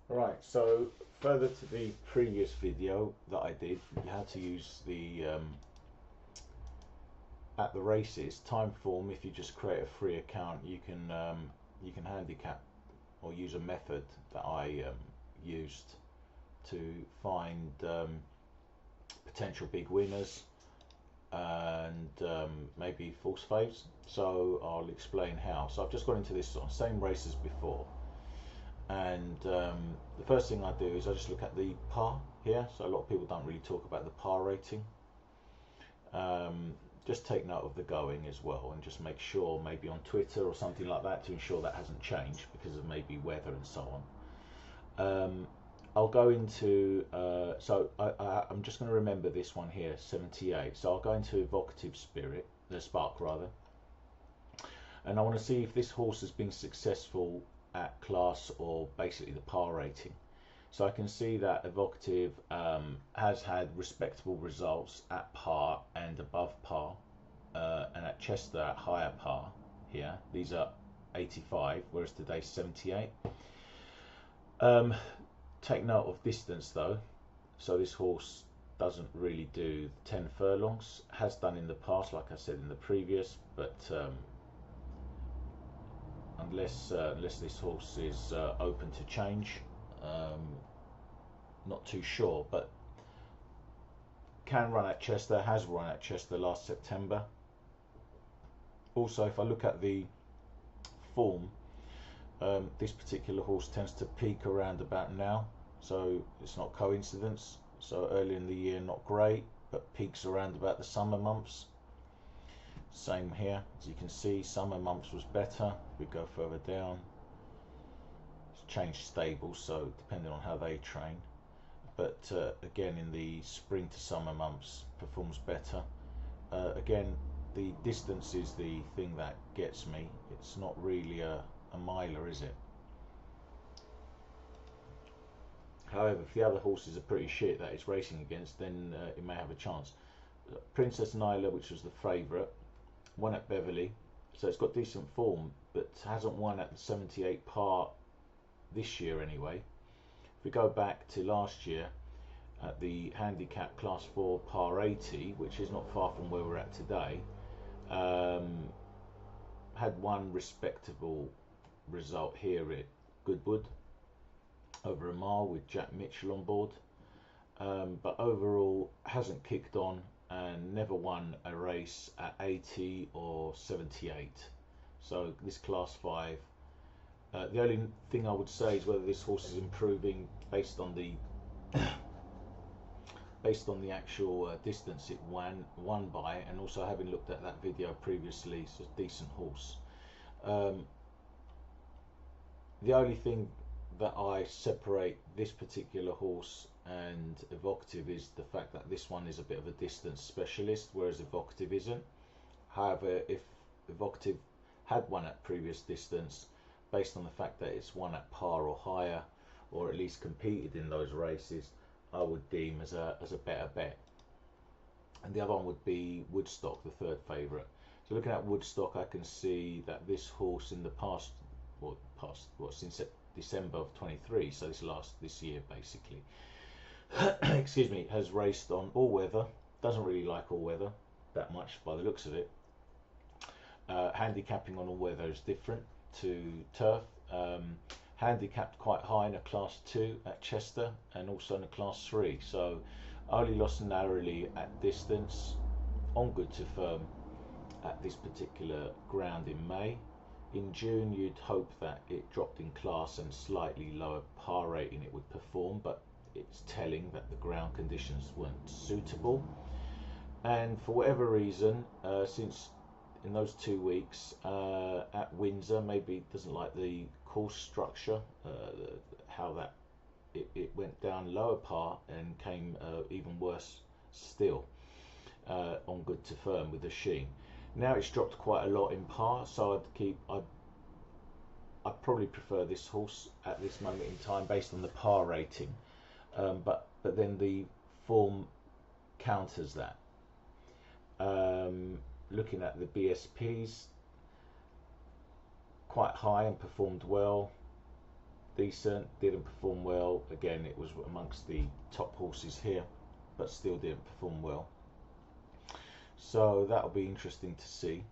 Right, so further to the previous video that I did, how to use the at the races Timeform. If you just create a free account, you can handicap or use a method that I used to find potential big winners and maybe false faves. So I'll explain how. So I've just gone into this sort of same race as before, and the first thing I do is I just look at the par here. So a lot of people don't really talk about the par rating. Just take note of the going as well, and just make sure maybe on Twitter or something like that to ensure that hasn't changed because of maybe weather and so on. I'll go into I'm just going to remember this one here, 78. So I'll go into evocative spirit, the spark rather, and I want to see if this horse has been successful at class or basically the par rating. So I can see that evocative has had respectable results at par and above par, and at Chester at higher par here. These are 85, whereas today's 78. Take note of distance though. So this horse doesn't really do 10 furlongs. Has done in the past, like I said in the previous, but unless this horse is open to change, not too sure. But can run at Chester, has run at Chester last September. Also, if I look at the form, this particular horse tends to peak around about now, so it's not coincidence. So early in the year not great, but peaks around about the summer months. Same here, as you can see, summer months was better. If we go further down, it's changed stables, so depending on how they train. But again, in the spring to summer months performs better. Again, the distance is the thing that gets me. It's not really a miler, is it? However, if the other horses are pretty shit that it's racing against, then it may have a chance. Princess Nyla, which was the favourite, won at Beverley, so it's got decent form, but hasn't won at the 78 par this year anyway. If we go back to last year at the handicap class 4 par 80, which is not far from where we're at today, had one respectable result here at Goodwood over a mile with Jack Mitchell on board, but overall hasn't kicked on and never won a race at 80 or 78. So this class 5, the only thing I would say is whether this horse is improving based on the actual distance it won by, and also having looked at that video previously, it's a decent horse. The only thing that I separate this particular horse and evocative is the fact that this one is a bit of a distance specialist, whereas evocative isn't. However, if evocative had won at previous distance, based on the fact that it's won at par or higher, or at least competed in those races, I would deem as a better bet. And the other one would be Woodstock, the third favourite. So looking at Woodstock, I can see that this horse in the past, since December of 23, so this year basically, excuse me, has raced on all weather. Doesn't really like all weather that much by the looks of it. Handicapping on all weather is different to turf. Handicapped quite high in a class 2 at Chester and also in a class 3, so only lost narrowly at distance, on good to firm at this particular ground in May. In June you'd hope that it dropped in class and slightly lower par rating it would perform, but it's telling that the ground conditions weren't suitable, and for whatever reason, since in those 2 weeks at Windsor, maybe it doesn't like the course structure, how that it went down lower par and came even worse still on good to firm with the sheen. Now it's dropped quite a lot in par, so I'd probably prefer this horse at this moment in time based on the par rating, but then the form counters that. Looking at the BSPs, quite high and performed well. decent, didn't perform well. Again, it was amongst the top horses here, but still didn't perform well. So that'll be interesting to see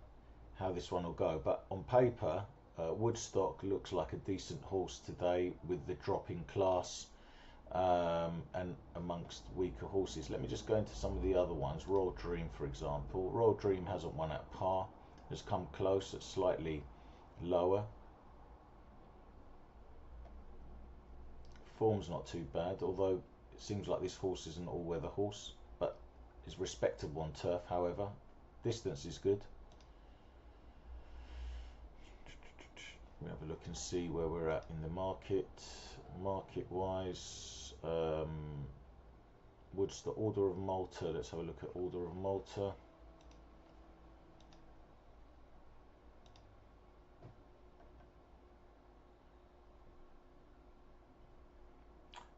how this one will go. But on paper, Woodstock looks like a decent horse today with the drop in class and amongst weaker horses. Let me just go into some of the other ones. Royal Dream, for example. Royal Dream hasn't won at par, has come close at slightly lower. Form's not too bad, although it seems like this horse is an all-weather horse, but is respectable on turf. However, distance is good. We have a look and see where we're at in the market. Market wise, Woodstock, Order of Malta. Let's have a look at Order of Malta.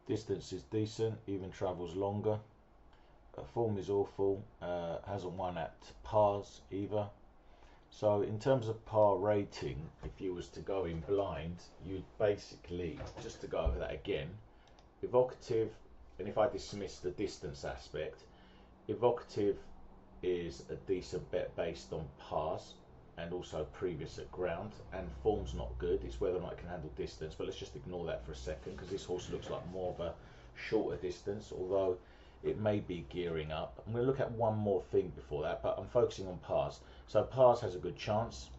Distance is decent, even travels longer. Form is awful, hasn't won at pars either. So in terms of par rating, if you was to go in blind, you'd basically, just to go over that again, Evocative, and if I dismiss the distance aspect, Evocative is a decent bet based on pars and also previous at ground, and form's not good. It's whether or not it can handle distance, but let's just ignore that for a second because this horse looks like more of a shorter distance, although it may be gearing up. I'm going to look at one more thing before that, but I'm focusing on pars. So pars has a good chance.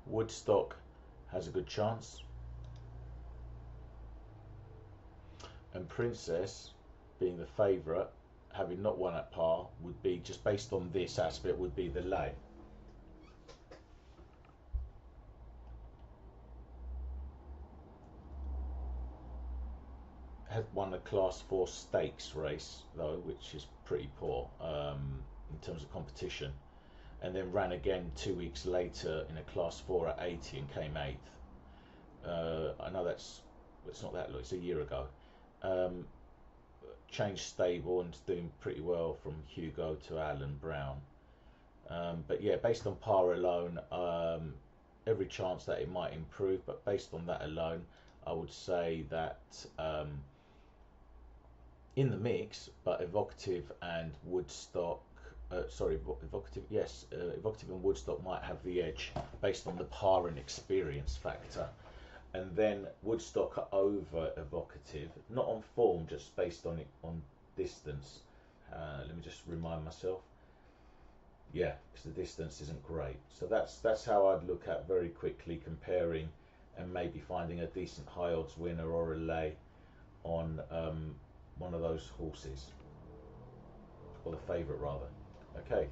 Woodstock has a good chance. And Princess, being the favourite, having not won at par, would be, just based on this aspect, would be the lay. Had won a Class 4 stakes race though, which is pretty poor in terms of competition, and then ran again 2 weeks later in a Class 4 at 80 and came 8th. I know it's not that long, it's a year ago. Changed stable and doing pretty well from Hugo to Alan Brown. But yeah, based on par alone, every chance that it might improve, but based on that alone, I would say that in the mix, but Evocative and Woodstock, Evocative, yes, Evocative and Woodstock might have the edge based on the par and experience factor. And then Woodstock over Evocative, not on form, just based on distance. Let me just remind myself. Yeah, because the distance isn't great. So that's how I'd look at very quickly comparing and maybe finding a decent high odds winner or a lay on one of those horses, or the favourite rather. Okay.